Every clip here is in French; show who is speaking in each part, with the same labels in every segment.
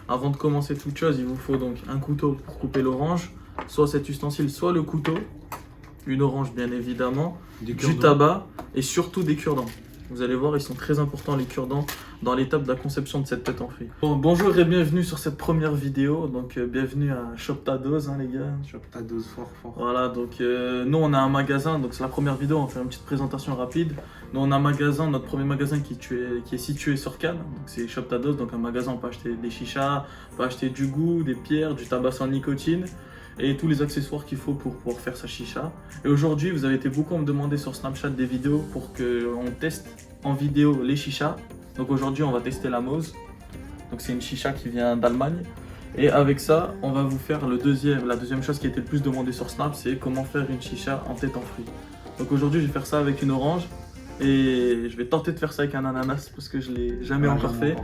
Speaker 1: Avant de commencer toute chose, il vous faut donc un couteau pour couper l'orange, soit cet ustensile, soit le couteau, une orange bien évidemment, du tabac et surtout des cure-dents. Vous allez voir, ils sont très importants les cure-dents dans l'étape de la conception de cette tête en fruits. Bon, bonjour et bienvenue sur cette première vidéo. Donc bienvenue à Shop Ta Dose les gars.
Speaker 2: Shop Ta Dose fort.
Speaker 1: Voilà, donc nous on a un magasin, donc c'est la première vidéo, on va faire une petite présentation rapide. Nous on a un magasin, notre premier magasin qui est situé sur Cannes, donc c'est Shop Ta Dose, donc un magasin on peut acheter des chichas, on peut acheter du goût, des pierres, du tabac sans nicotine et tous les accessoires qu'il faut pour pouvoir faire sa chicha. Et aujourd'hui, vous avez été beaucoup à me demander sur Snapchat des vidéos pour qu'on teste en vidéo les chichas. Donc aujourd'hui, on va tester la Mose. Donc c'est une chicha qui vient d'Allemagne. Et avec ça, on va vous faire la deuxième chose qui a été le plus demandée sur Snap, c'est comment faire une chicha en tête en fruits. Donc aujourd'hui, je vais faire ça avec une orange. Et je vais tenter de faire ça avec un ananas parce que je ne l'ai jamais encore fait.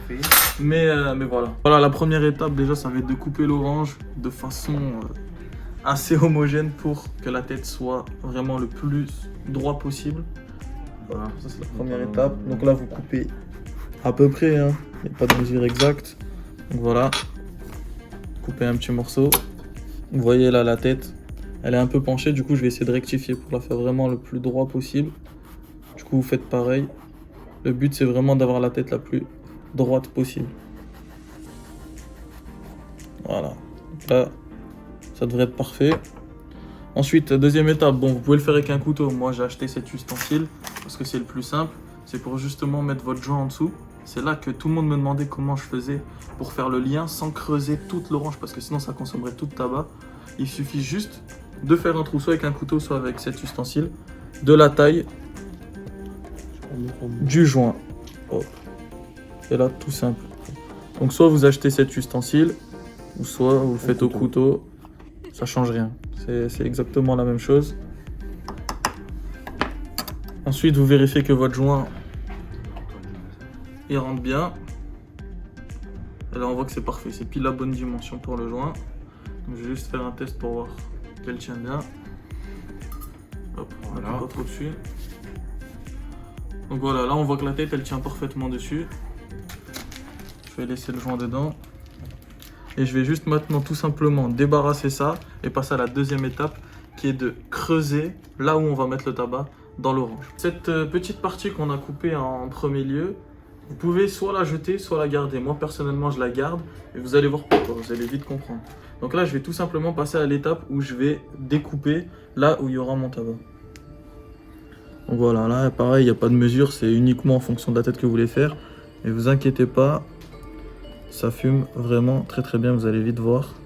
Speaker 1: Mais voilà. Voilà, la première étape déjà, ça va être de couper l'orange de façon assez homogène pour que la tête soit vraiment le plus droit possible. Voilà, ça c'est la première étape. Donc là, vous coupez à peu près, hein. Il n'y a pas de mesure exacte. Donc voilà, coupez un petit morceau. Vous voyez là la tête, elle est un peu penchée. Du coup, je vais essayer de rectifier pour la faire vraiment le plus droit possible. Du coup, vous faites pareil. Le but, c'est vraiment d'avoir la tête la plus droite possible. Voilà. Donc là, ça devrait être parfait. Ensuite, deuxième étape, bon, vous pouvez le faire avec un couteau. Moi, j'ai acheté cet ustensile parce que c'est le plus simple. C'est pour justement mettre votre joint en dessous. C'est là que tout le monde me demandait comment je faisais pour faire le lien sans creuser toute l'orange parce que sinon, ça consommerait tout le tabac. Il suffit juste de faire un trou, soit avec un couteau, soit avec cet ustensile, de la taille du joint. Oh. Et là, tout simple. Donc, soit vous achetez cet ustensile, ou soit vous le faites au couteau. Ça change rien. C'est exactement la même chose. Ensuite, vous vérifiez que votre joint il rentre bien. Et là, on voit que c'est parfait. C'est pile la bonne dimension pour le joint. Donc, je vais juste faire un test pour voir qu'elle tient bien. Hop, on
Speaker 2: voilà.
Speaker 1: n'appuie pas trop dessus. Donc voilà, là on voit que la tête elle tient parfaitement dessus. Je vais laisser le joint dedans. Et je vais juste maintenant tout simplement débarrasser ça et passer à la deuxième étape qui est de creuser là où on va mettre le tabac dans l'orange. Cette petite partie qu'on a coupée en premier lieu, vous pouvez soit la jeter, soit la garder. Moi personnellement je la garde et vous allez voir pourquoi, vous allez vite comprendre. Donc là je vais tout simplement passer à l'étape où je vais découper là où il y aura mon tabac. Donc voilà, là pareil, il n'y a pas de mesure, c'est uniquement en fonction de la tête que vous voulez faire. Et vous inquiétez pas, ça fume vraiment très très bien, vous allez vite voir.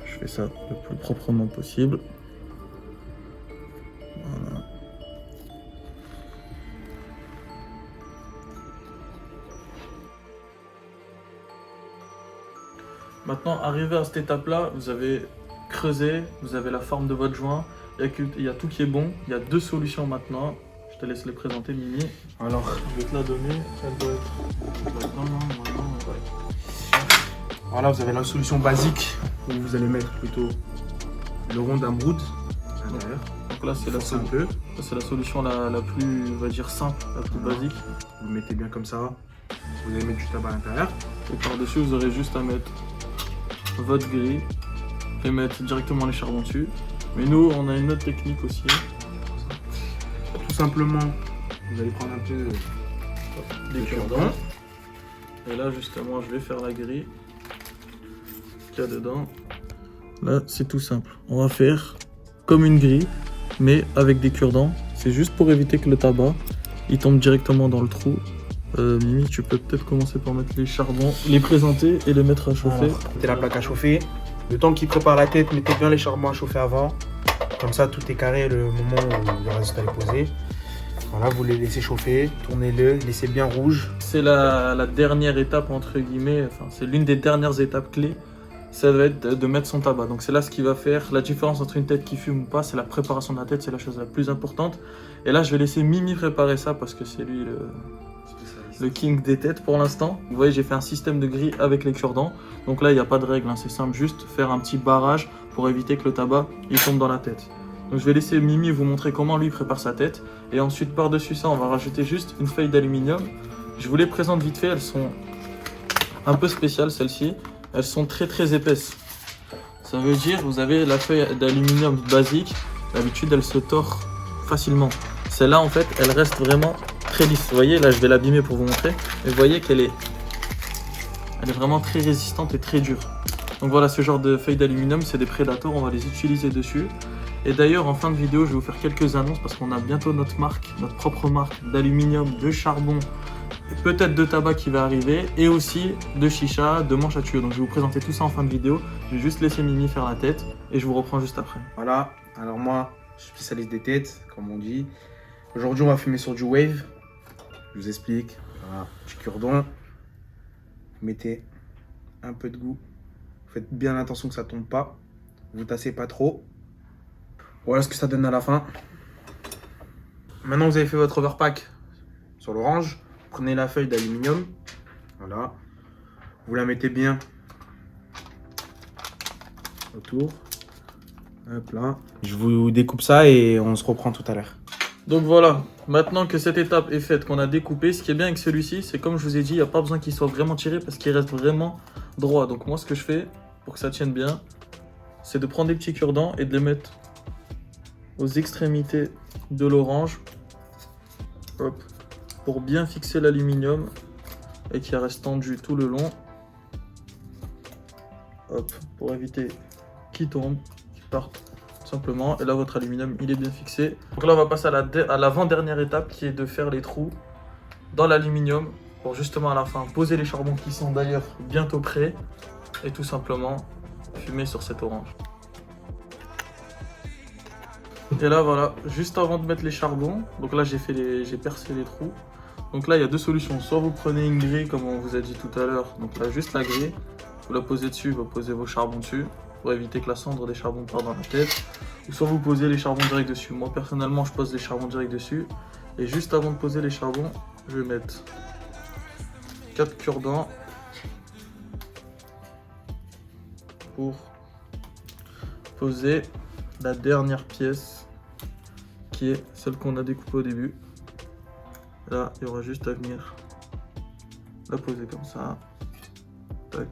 Speaker 1: Je fais ça le plus proprement possible. Voilà. Maintenant, arrivé à cette étape-là, vous avez creusé, vous avez la forme de votre joint. Il y a tout qui est bon. Il y a deux solutions maintenant. Je te laisse les présenter, Mimi.
Speaker 2: Alors,
Speaker 1: je vais te la donner. Elle doit être...
Speaker 2: Voilà, vous avez la solution basique où vous allez mettre plutôt le rond d'Amroud à l'intérieur.
Speaker 1: Donc là, c'est la solution la plus, on va dire, simple, la plus basique.
Speaker 2: Vous mettez bien comme ça. Vous allez mettre du tabac à l'intérieur.
Speaker 1: Et par-dessus, vous aurez juste à mettre votre grille et mettre directement les charbons dessus. Mais nous, on a une autre technique aussi.
Speaker 2: Tout simplement, vous allez prendre un peu
Speaker 1: des cure-dents. Et là, justement, je vais faire la grille qu'il y a dedans. Là, c'est tout simple. On va faire comme une grille, mais avec des cure-dents. C'est juste pour éviter que le tabac il tombe directement dans le trou. Mimi, tu peux peut-être commencer par mettre les charbons, les présenter et les mettre à chauffer.
Speaker 2: Mettez la plaque à chauffer. Le temps qu'il prépare la tête, mettez bien les charbons à chauffer avant. Comme ça, tout est carré le moment où il reste à les poser. Voilà, vous les laissez chauffer, tournez-le, laissez bien rouge.
Speaker 1: C'est la dernière étape, entre guillemets, enfin, c'est l'une des dernières étapes clés. Ça va être de mettre son tabac. Donc c'est là ce qui va faire la différence entre une tête qui fume ou pas, c'est la préparation de la tête, c'est la chose la plus importante. Et là, je vais laisser Mimi préparer ça parce que c'est lui le king des têtes pour l'instant. Vous voyez, j'ai fait un système de grille avec les cure-dents. Donc là, il n'y a pas de règle, hein. C'est simple, juste faire un petit barrage pour éviter que le tabac il tombe dans la tête. Donc je vais laisser Mimi vous montrer comment lui prépare sa tête. Et ensuite, par-dessus ça, on va rajouter juste une feuille d'aluminium. Je vous les présente vite fait, elles sont un peu spéciales, celles-ci. Elles sont très épaisses. Ça veut dire, vous avez la feuille d'aluminium basique. D'habitude, elle se tord facilement. Celle-là, en fait, elle reste vraiment très lisse. Vous voyez, là, je vais l'abîmer pour vous montrer. Et vous voyez qu'elle est vraiment très résistante et très dure. Donc voilà, ce genre de feuilles d'aluminium, c'est des Predator, on va les utiliser dessus. Et d'ailleurs, en fin de vidéo, je vais vous faire quelques annonces parce qu'on a bientôt notre marque, notre propre marque d'aluminium, de charbon, et peut-être de tabac qui va arriver, et aussi de chicha, de manche à tuyau. Donc je vais vous présenter tout ça en fin de vidéo. Je vais juste laisser Mimi faire la tête et je vous reprends juste après.
Speaker 2: Voilà, alors moi, je suis spécialiste des têtes, comme on dit. Aujourd'hui, on va fumer sur du wave. Je vous explique. Voilà, du cure-dent. Vous mettez un peu de goût. Faites bien attention que ça ne tombe pas. Vous tassez pas trop. Voilà ce que ça donne à la fin. Maintenant que vous avez fait votre overpack sur l'orange, prenez la feuille d'aluminium. Voilà. Vous la mettez bien autour. Hop là. Je vous découpe ça et on se reprend tout à l'heure.
Speaker 1: Donc voilà, maintenant que cette étape est faite, qu'on a découpé, ce qui est bien avec celui-ci, c'est comme je vous ai dit, il n'y a pas besoin qu'il soit vraiment tiré parce qu'il reste vraiment droit. Donc moi, ce que je fais pour que ça tienne bien, c'est de prendre des petits cure-dents et de les mettre aux extrémités de l'orange, hop, pour bien fixer l'aluminium et qu'il reste tendu tout le long, hop, pour éviter qu'il tombe, qu'il parte. Simplement, et là votre aluminium il est bien fixé. Donc là on va passer à l'avant-dernière étape qui est de faire les trous dans l'aluminium pour justement à la fin poser les charbons qui sont d'ailleurs bientôt prêts et tout simplement fumer sur cette orange. Et là voilà, juste avant de mettre les charbons, donc là j'ai percé les trous. Donc là il y a deux solutions, soit vous prenez une grille comme on vous a dit tout à l'heure, donc là juste la grille, vous la posez dessus, vous posez vos charbons dessus, pour éviter que la cendre des charbons parte dans la tête, ou soit vous posez les charbons direct dessus. Moi personnellement je pose les charbons direct dessus, et juste avant de poser les charbons, je vais mettre 4 cure-dents pour poser la dernière pièce qui est celle qu'on a découpée au début. Là il y aura juste à venir la poser comme ça, tac,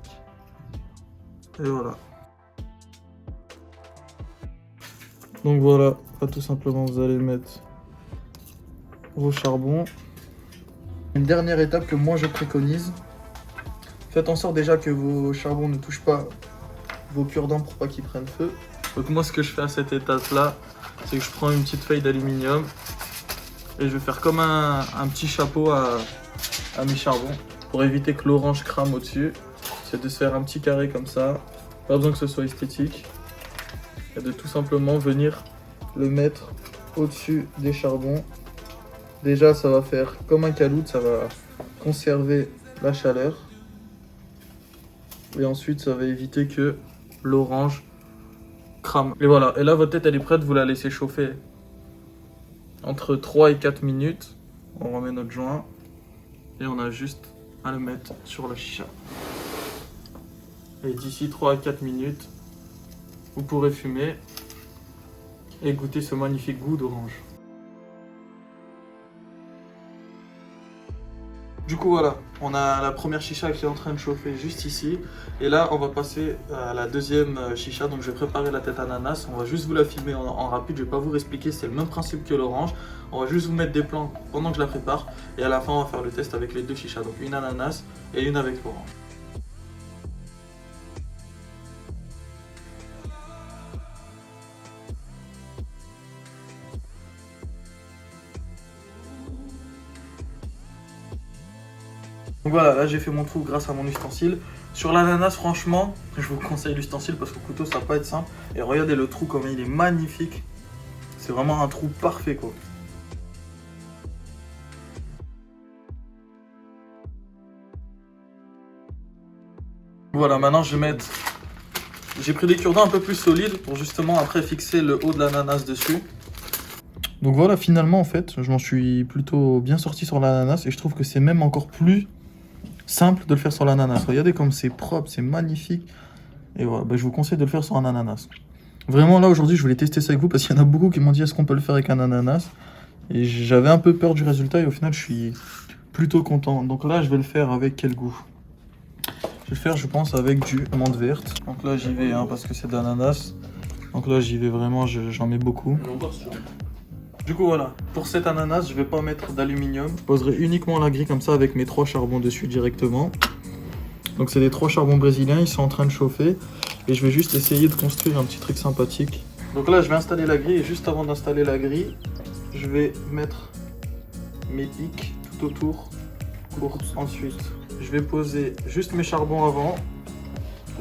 Speaker 1: et voilà. Donc voilà, là, tout simplement vous allez mettre vos charbons. Une dernière étape que moi je préconise, faites en sorte déjà que vos charbons ne touchent pas vos cure-dents pour pas qu'ils prennent feu. Donc moi ce que je fais à cette étape là, c'est que je prends une petite feuille d'aluminium et je vais faire comme un petit chapeau à mes charbons pour éviter que l'orange crame au-dessus. C'est de se faire un petit carré comme ça, pas besoin que ce soit esthétique. Et de tout simplement venir le mettre au-dessus des charbons. Déjà ça va faire comme un caloute, ça va conserver la chaleur. Et ensuite ça va éviter que l'orange crame. Et voilà, et là votre tête elle est prête, vous la laissez chauffer entre 3 et 4 minutes. On remet notre joint et on a juste à le mettre sur la chicha. Et d'ici 3 à 4 minutes, vous pourrez fumer et goûter ce magnifique goût d'orange. Du coup voilà, on a la première chicha qui est en train de chauffer juste ici. Et là on va passer à la deuxième chicha. Donc je vais préparer la tête ananas. On va juste vous la filmer en rapide, je vais pas vous expliquer, c'est le même principe que l'orange. On va juste vous mettre des plans pendant que je la prépare. Et à la fin on va faire le test avec les deux chichas. Donc une ananas et une avec l'orange. Donc voilà, là j'ai fait mon trou grâce à mon ustensile. Sur l'ananas, franchement, je vous conseille l'ustensile parce que le couteau ça va pas être simple. Et regardez le trou comme il est magnifique. C'est vraiment un trou parfait quoi. Voilà, maintenant je vais mettre... J'ai pris des cure-dents un peu plus solides pour justement après fixer le haut de l'ananas dessus. Donc voilà, finalement en fait, je m'en suis plutôt bien sorti sur l'ananas et je trouve que c'est même encore plus simple de le faire sur l'ananas. Regardez comme c'est propre, c'est magnifique. Et voilà, je vous conseille de le faire sur un ananas. Vraiment là aujourd'hui je voulais tester ça avec vous parce qu'il y en a beaucoup qui m'ont dit est-ce qu'on peut le faire avec un ananas. Et j'avais un peu peur du résultat et au final je suis plutôt content. Donc là je vais le faire avec quel goût? Je vais faire, je pense, avec du menthe verte. Donc là, j'y vais hein, parce que c'est de l'ananas. Donc là, j'y vais vraiment, j'en mets beaucoup. Du coup, voilà. Pour cet ananas, je vais pas mettre d'aluminium. Je poserai uniquement la grille comme ça avec mes 3 charbons dessus directement. Donc c'est des 3 charbons brésiliens, ils sont en train de chauffer. Et je vais juste essayer de construire un petit truc sympathique. Donc là, je vais installer la grille et juste avant d'installer la grille, je vais mettre mes pics tout autour pour ensuite. Je vais poser juste mes charbons avant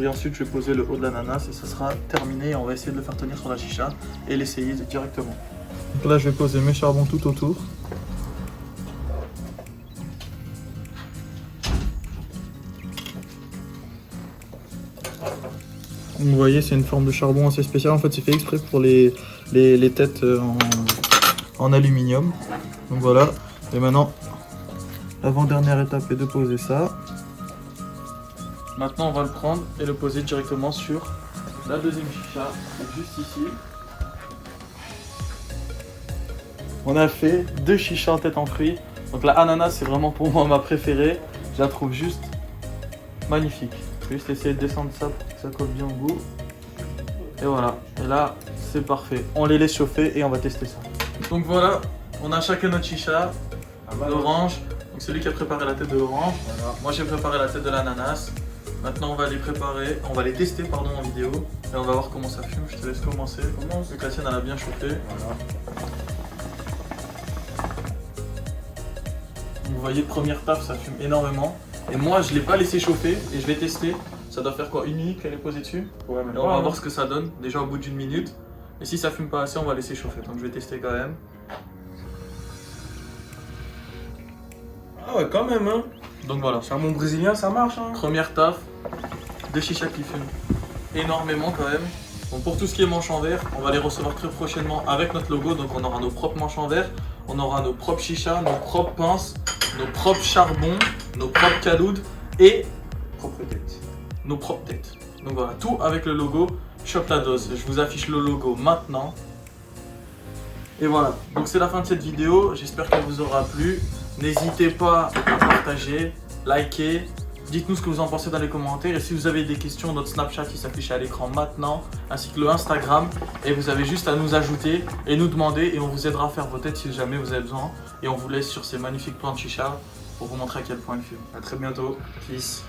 Speaker 1: et ensuite je vais poser le haut de l'ananas et ça sera terminé et on va essayer de le faire tenir sur la chicha et l'essayer directement. Donc là, je vais poser mes charbons tout autour. Vous voyez, c'est une forme de charbon assez spéciale. En fait, c'est fait exprès pour les têtes en aluminium. Donc voilà. Et maintenant, l'avant-dernière étape est de poser ça. Maintenant, on va le prendre et le poser directement sur la deuxième chicha, juste ici. On a fait 2 chichas en tête en fruits. Donc la ananas, c'est vraiment pour moi ma préférée. Je la trouve juste magnifique. Je vais juste essayer de descendre ça pour que ça colle bien au goût. Et voilà. Et là, c'est parfait. On les laisse chauffer et on va tester ça. Donc voilà, on a chacun notre chicha d'orange. Donc celui qui a préparé la tête de l'orange. Voilà. Moi, j'ai préparé la tête de l'ananas. Maintenant, on va les préparer, on va les tester pardon, en vidéo. Et on va voir comment ça fume. Je te laisse commencer. Vu que la sienne, elle a bien chauffé. Voilà. Vous voyez, première taf, ça fume énormément. Et moi, je ne l'ai pas laissé chauffer et je vais tester. Ça doit faire quoi, 1 minute qu'elle est posée dessus? Ouais, et on va voir ce que ça donne, déjà au bout d'1 minute. Et si ça fume pas assez, on va laisser chauffer. Donc je vais tester quand même.
Speaker 2: Ah ouais, quand même, hein.
Speaker 1: Donc voilà.
Speaker 2: Charbon brésilien, ça marche, hein.
Speaker 1: Première taf, 2 chichas qui fument énormément quand même. Donc pour tout ce qui est manches en verre, on va les recevoir très prochainement avec notre logo. Donc on aura nos propres manches en verre, on aura nos propres chichas, nos propres pinces, nos propres charbons, nos propres caloudes et nos propres têtes. Donc voilà, tout avec le logo Chope ta dose. Je vous affiche le logo maintenant. Et voilà, donc c'est la fin de cette vidéo. J'espère qu'elle vous aura plu. N'hésitez pas à partager, liker. Dites-nous ce que vous en pensez dans les commentaires. Et si vous avez des questions, notre Snapchat qui s'affiche à l'écran maintenant, ainsi que le Instagram. Et vous avez juste à nous ajouter et nous demander. Et on vous aidera à faire vos têtes si jamais vous avez besoin. Et on vous laisse sur ces magnifiques plants de chicha pour vous montrer à quel point ils fument. A très bientôt. Peace.